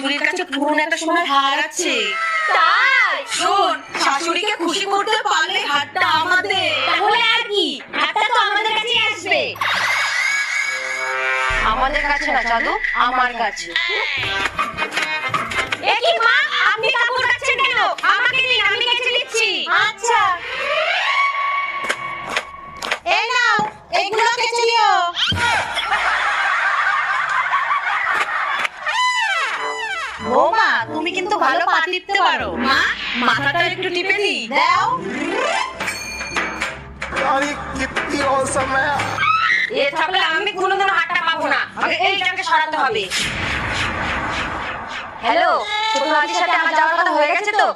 শাশুড়ির কাছে পুরনো একটা সোনার হার আছে। তাই? শোন, শাশুড়িকে খুশি করতে পারলে হারটা আমাদের। তাহলে আর কি, হাতটা তো আমাদের কাছেই আসবে। আমাদের কাছে না চাঁদু, আমার কাছে। এ কি মা, আপনি কাপড় কাচ্ছেন কেন? আমাকে দিন, আমি কেচে দিচ্ছি। আচ্ছা, এই নাও, এগুলো কেচে দিও। বৌমা, তুমি কিন্তু ভালো পা টিপতে পারো। মা, মাথাটা একটু টিপে দি। দাও। यार ये कितनी औसम है। এ থাকলে আমি কোনোদিন হাতটা পাবো না। আগে এইটাকে সরাতে হবে। হ্যালো, ছোট মাসির সাথে আমার যাওয়ার কথা হয়ে গেছে তো?